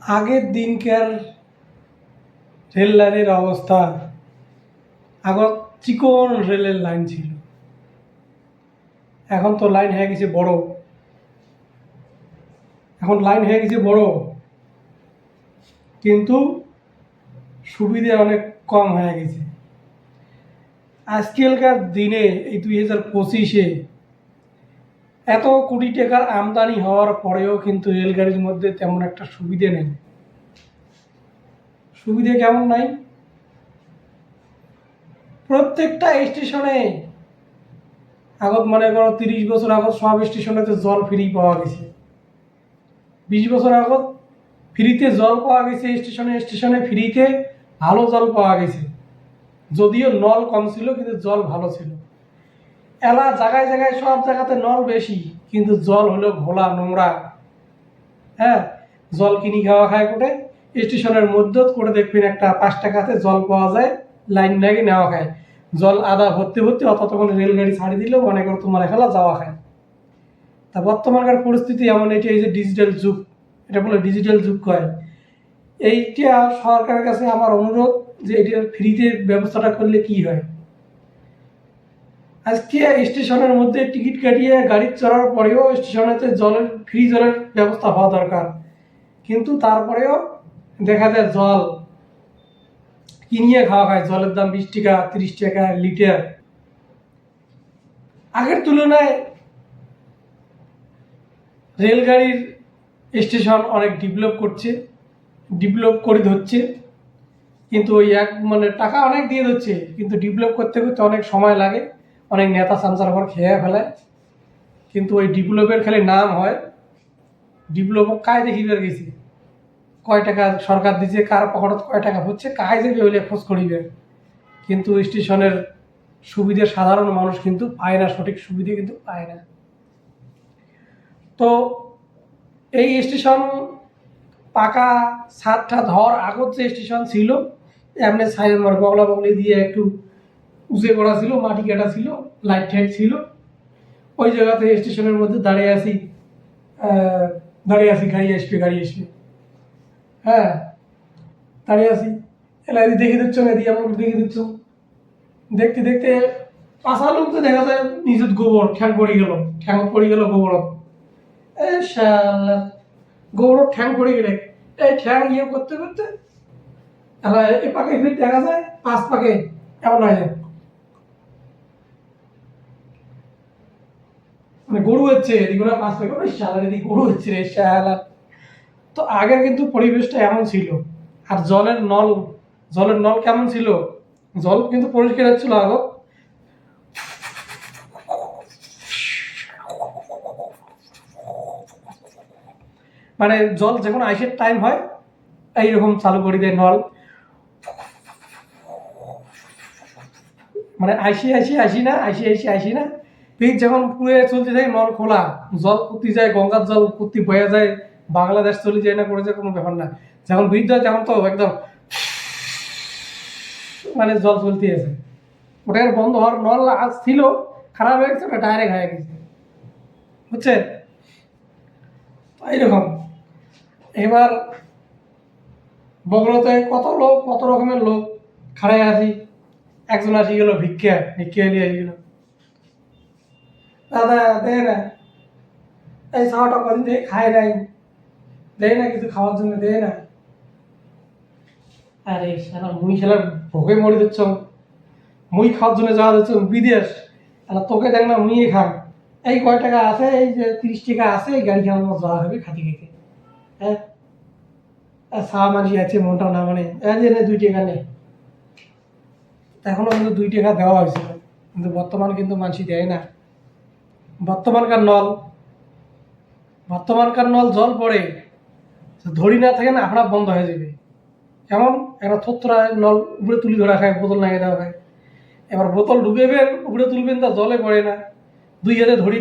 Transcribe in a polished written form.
আগের দিনকার রেল লাইনের অবস্থা, আগত চিকন রেলের লাইন ছিল, এখন তো লাইন হয়ে গেছে বড়। কিন্তু সুবিধে অনেক কম হয়ে গেছে। আজকালকার দিনে এই 2025-এ এত কোটি টাকার আমদানি হওয়ার পরেও কিন্তু রেলগাড়ির মধ্যে তেমন একটা সুবিধে নেই। সুবিধে কেমন নাই? প্রত্যেকটা স্টেশনে আগত মনে করো 30 বছর আগত সব স্টেশনেতে জল ফ্রি পাওয়া গেছে। 20 বছর আগত ফ্রিতে জল পাওয়া গেছে, স্টেশনে স্টেশনে ফ্রিতে ভালো জল পাওয়া গেছে। যদিও নল কম ছিল কিন্তু জল ভালো ছিল। এলা জায়গায় জায়গায় সব জায়গাতে নল বেশি, কিন্তু জল হলো ঘোলা নোংরা। হ্যাঁ, জল কিনি খাওয়া খায় কোটে স্টেশনের মধ্যে করে দেখবেন একটা 5 টাকাতে জল পাওয়া যায়, লাইন লাগে নেওয়া খায়। জল আদা ভর্তি ভর্তি ততক্ষণ রেলগাড়ি ছাড়ি দিলেও মনে করো তোমার খেলা যাওয়া খায়। তা বর্তমানকার পরিস্থিতি এমন, এটা এই যে ডিজিটাল যুগ, এটা বলে ডিজিটাল যুগ কয়। এইটা সরকারের কাছে আমার অনুরোধ যে এটার ফ্রিতে ব্যবস্থাটা করলে কি হয়। আজকে স্টেশনের মধ্যে টিকিট কাটিয়ে গাড়ি চড়ার পরেও স্টেশনেতে ফ্রি জলের ব্যবস্থা হওয়া দরকার, কিন্তু তারপরেও দেখা যায় জল কিনিয়ে খাওয়া খায়। জলের দাম 20 টাকা 30 টাকা লিটার। আগের তুলনায় রেলগাড়ির স্টেশন অনেক ডেভেলপ করে ধরছে, কিন্তু ওই টাকা অনেক দিয়ে দিচ্ছে, কিন্তু ডেভেলপ করতে করতে অনেক সময় লাগে, অনেক নেতা সাঞ্চার পর খেয়ে ফেলায়। কিন্তু ওই ডেভেলপের খালি নাম হয়। ডেভেলপ কায় দেখিবার গেছে, কয় টাকা সরকার দিচ্ছে, কার পকেটত কয় টাকা হচ্ছে, কায় যাবে হইলে খোঁজ করিবে। কিন্তু স্টেশনের সুবিধে সাধারণ মানুষ কিন্তু পায় না, সঠিক সুবিধে কিন্তু পায় না। তো এই স্টেশন পাকা ছাদ ঠাদ হওয়ার আগত যে স্টেশন ছিল, এমনি সাইনবোর্ড বগলা বগলি দিয়ে একটু উঁচে করা ছিল, মাটি কাটা ছিল, লাইট টাইট ছিল। ওই জায়গাতে স্টেশনের মধ্যে দাঁড়িয়ে আছি গাড়ি আসবে। হ্যাঁ, দাঁড়িয়ে আছি, এলা এদি দেখে দিচ্ছ না, এদি আমার দেখে দিচ্ছ। দেখতে দেখতে পাশা লোক তো দেখা যায় নিজের গোবর ঠ্যাং পড়ে গেল গোবরত। গোবরত ঠ্যাং পড়ে গেলে এই ঠ্যাং ইয়ে করতে করতে এ পাকে ফির দেখা যায় 5 পাকে এমন হয়ে যায়, মানে গরু হচ্ছে এদিকে না 5 পাকে, ওই শালার এদিকে গরু হচ্ছে রে শালার। তো আগের কিন্তু পরিবেশটা এমন ছিল। আর জলের নল কেমন ছিল? জল কিন্তু পরিষ্কার হচ্ছিল আগত। মানে জল যখন আইসের টাইম হয় এইরকম চালু করে দেয় নল, মানে আইসি না পিচ যখন পুয়ে চলতে থাকে নল খোলা, জল কুতি যায়, গঙ্গার জল কুতি বয়ে যায়, বাংলাদেশ চলে যায় না, করে যায় কোনো ব্যাপার না। যখন বৃদ্ধ হয় তখন তো একদম মানে জল চলতে আছে। ওটার বন্ধ হওয়ার নল আজ ছিল, খারাপ হয়ে গেছে, ওটা ডাইরেক্ট হয়ে গেছে, বুঝছেন? এইরকম এবার বগুড়াতে কত রকমের লোক খাড়ায় আছি। একজন আসি গেল ভিক্ষা নিয়ে আসি গেল, দাদা দেয় না, এই খাওয়াটা কদিন থেকে খায় নাই, দেয় না কিছু খাওয়ার জন্য, দেয় না। আরে শালা মুই শালা ভোগে মরে দিচ্ছ, মুই খাওয়ার জন্য যাওয়া দিচ্ছ বিদেশ, আর তোকে দেখ না মুই খান। এই কয় টাকা আছে, এই যে 30 টাকা আছে, এই গাড়ি খাওয়ার মতো যাওয়া হবে খাতি খেতে। হ্যাঁ, চা মাঝি আছে মনটাও না, মানে 2 টাকা নেই। এখনো কিন্তু 2 টাকা দেওয়া হয়েছিল, কিন্তু বর্তমান কিন্তু মানুষ দেয় না। বর্তমানকার নল জল পড়ে ধরি না থাকে না, আপনার বন্ধ হয়ে যাবে। কেমন একটা থত্তরা নল উপরে তুলি ধরা খায়, বোতল লাগিয়ে দেওয়া খায়। এবার বোতল ঢুকেবেন উপরে তুলবেন, তা জলে পড়ে না, 2 হাতে ধরি